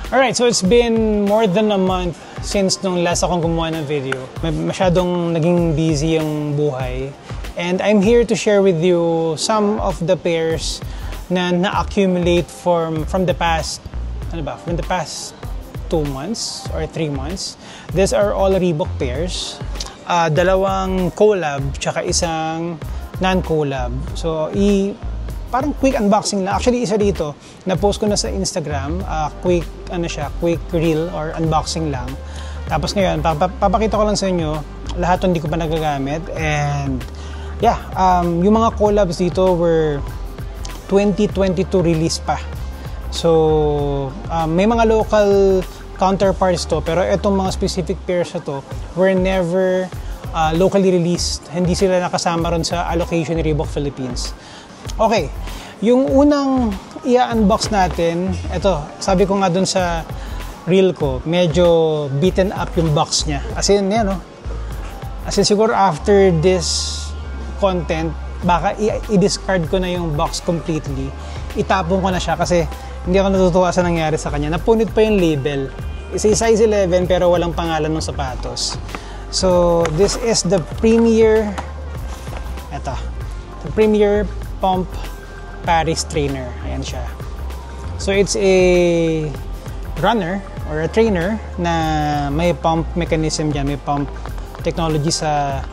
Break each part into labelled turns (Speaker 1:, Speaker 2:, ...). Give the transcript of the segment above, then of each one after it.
Speaker 1: Alright, so it's been more than a month since nung last akong gumawa ng video. Masyadong naging busy yung buhay. And I'm here to share with you some of the pairs na na-accumulate from the past, from the past 2 months or 3 months. These are all Reebok pairs. Dalawang collab, tsaka isang non-collab. So, parang quick unboxing lang. Actually, isa dito, na-post ko na sa Instagram, quick reel or unboxing lang. Tapos ngayon, papakita ko lang sa inyo, lahat hindi ko pa nagagamit. And yeah, yung mga collabs dito were 2022 release pa. So, may mga local counterparts to, pero itong mga specific pairs na to were never locally released. Hindi sila nakasama ron sa allocation ni Reebok Philippines. Okay, yung unang i-unbox natin, ito, sabi ko nga dun sa reel ko, medyo beaten up yung box niya. As in, yan, no? As in, siguro after this content, baka i-discard ko na yung box completely. Itapon ko na siya kasi hindi ako natutuwa sa nangyari sa kanya. Napunit pa yung label. Isa size 11 pero walang pangalan ng sapatos. So, this is the Premier, ito, the Premier Pump Paris Trainer. Ayan siya. So, it's a runner or a trainer na may pump mechanism dyan, may pump technology sa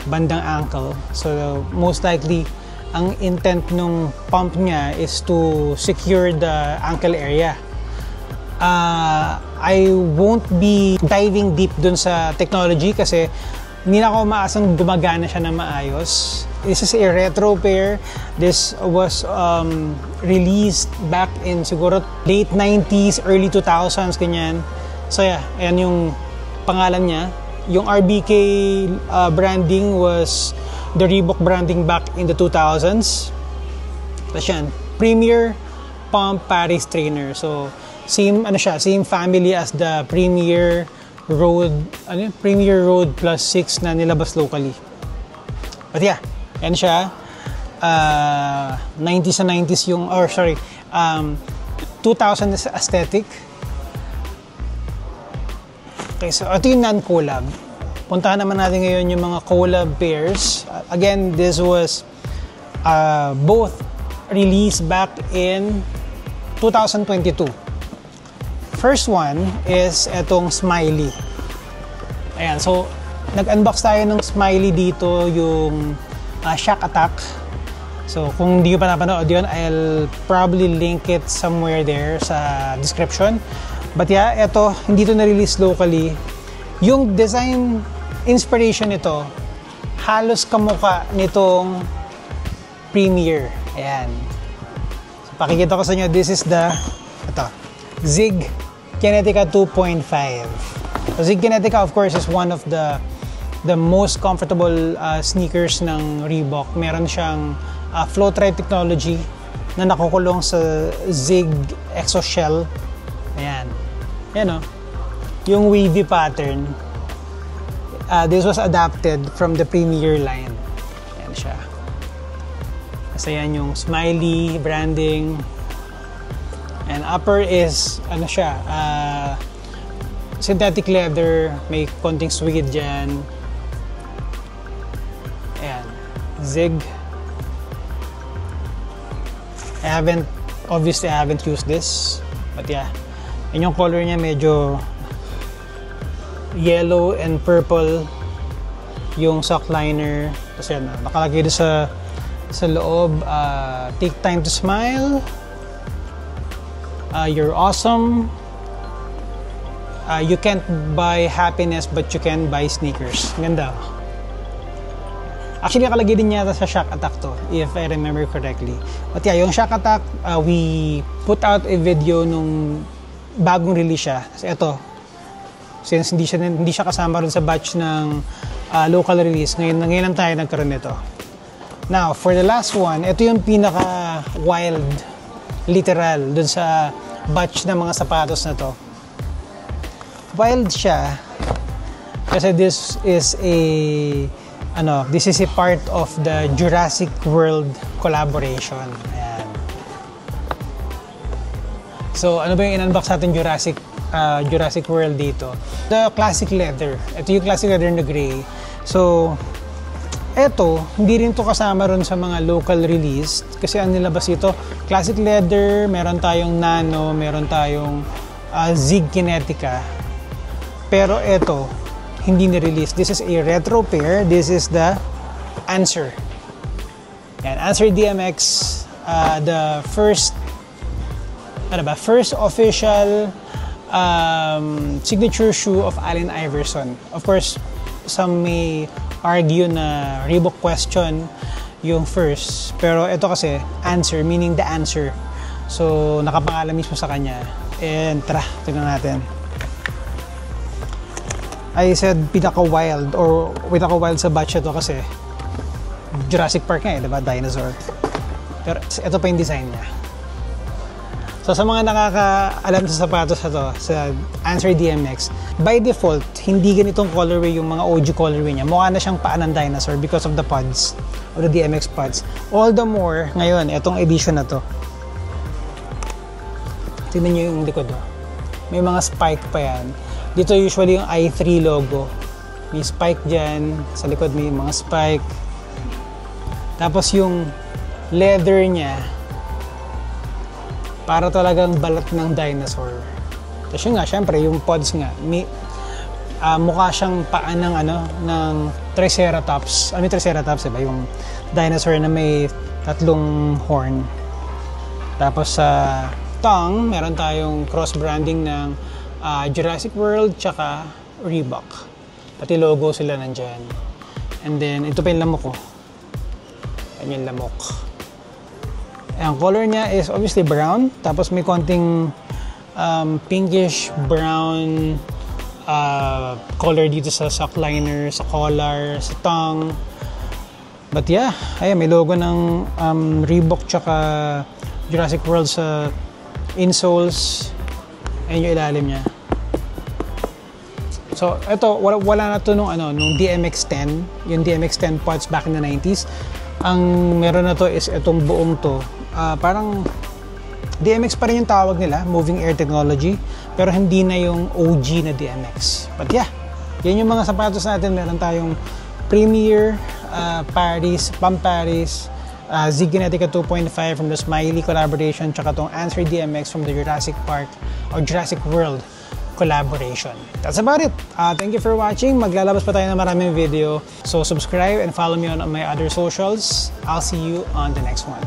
Speaker 1: bandang ankle. So, most likely, ang intent nung pump niya is to secure the ankle area. I won't be diving deep dun sa technology kasi hindi na ako maasang gumagana siya na maayos. This is a retro pair. This was released back in siguro late 90s, early 2000s, ganyan. So yeah, ayan yung pangalan niya. Yung RBK branding was the Reebok branding back in the 2000s. Tapos yan, Premier Pump Paris Trainer. So same same family as the Premier Road, Premier Road Plus 6 na nilabas locally. But yeah, yan siya. 90s and 90s yung, 2000 aesthetic. Okay, so ito yung non-collab. Puntahan naman natin ngayon yung mga collab pairs. Again, this was both released back in 2022. First one is etong Smiley. Ayan, so nag-unbox tayo ng Smiley dito, yung Shock Attack. So kung hindi ko pa napanood yun, I'll probably link it somewhere there sa description. But yeah, eto, hindi to na-release locally. Yung design inspiration nito, halos kamukha nitong Premier. Ayan. So pakikita ko sa inyo, this is the Zig Kinetica 2.5. So Zig Kinetica, of course, is one of the most comfortable sneakers ng Reebok. Meron siyang Floatride technology na nakukulong sa Zig Exoshell. Ayan. Ayan, yung wavy pattern. This was adapted from the Premier line. Ayan siya. Kasi yan yung Smiley branding. And upper is, synthetic leather, may konting suede dyan. Ayan, Zig. Obviously I haven't used this, but yeah. And yung color niya medyo yellow and purple yung sock liner. Kasi yan, nakalagay doon sa loob, take time to smile. You're awesome. You can't buy happiness but you can buy sneakers. Ganda. Actually, nakalagay din yata sa Shock Attack to, if I remember correctly. But yeah, yung Shock Attack, we put out a video nung bagong release siya. Kasi ito, since hindi siya kasama rin sa batch ng local release, ngayon lang tayo nagkaroon nito. Now, for the last one, ito yung pinaka wild, literal, dun sa batch ng mga sapatos na to. Wild siya kasi this is a part of the Jurassic World collaboration. Ayan. So, ano ba yung in-unbox natin Jurassic World dito? The classic leather. Ito yung classic leather na gray. So, eto, hindi rin to kasama ron sa mga local release. Kasi ang nilabas ito, classic leather, meron tayong nano, meron tayong Zig Kinetica. Pero eto, hindi ni-release. This is a retro pair. This is the Answer. Yan, Answer DMX, the first official signature shoe of Allen Iverson. Of course, some may argue na Reebok Question yung first. Pero ito kasi, Answer, meaning the answer. So, nakapangalan mismo sa kanya. And tara, tignan natin. I said pinaka-wild sa batch ito kasi Jurassic Park nga diba? Dinosaur. Pero ito pa yung design niya. So sa mga nakakaalam sa sapatos na to, sa Answer DMX, by default, hindi ganitong colorway yung mga OG colorway niya. Mukha na siyang paan ng dinosaur because of the pods, or the DMX pods. All the more, ngayon, itong edition na to. Tignan nyo yung likod. May mga spike pa yan. Dito usually yung i3 logo. May spike dyan. Sa likod may mga spike. Tapos yung leather niya, para talagang balat ng dinosaur. Tapos yun nga, syempre, yung pods nga, mukha siyang paan ng Triceratops. Ano yung Triceratops, diba? Yung dinosaur na may 3 horn. Tapos sa tongue, meron tayong cross-branding ng Jurassic World tsaka Reebok. Pati logo sila nandyan. And then, ito pa yung lamok ko. Yan yung lamok. Ang color niya is obviously brown, tapos may konting pinkish brown color dito sa sock liner, sa collar, sa tongue. But yeah, ayan, may logo ng Reebok tsaka Jurassic World sa insoles. Ayan yung ilalim niya. So ito, wala na to nung DMX-10, yung DMX-10 pods back in the 90s. Ang meron na to is itong buong to. Parang DMX pa rin yung tawag nila, Moving Air Technology, pero hindi na yung OG na DMX. But yeah, yan yung mga sapatos natin. Meron tayong Premier, Paris, Pump Paris, Zig Kinetica 2.5 from the Smiley collaboration, tsaka tong Answer DMX from the Jurassic Park or Jurassic World collaboration. That's about it. Thank you for watching. Maglalabas pa tayo ng maraming video. So subscribe and follow me on my other socials. I'll see you on the next one.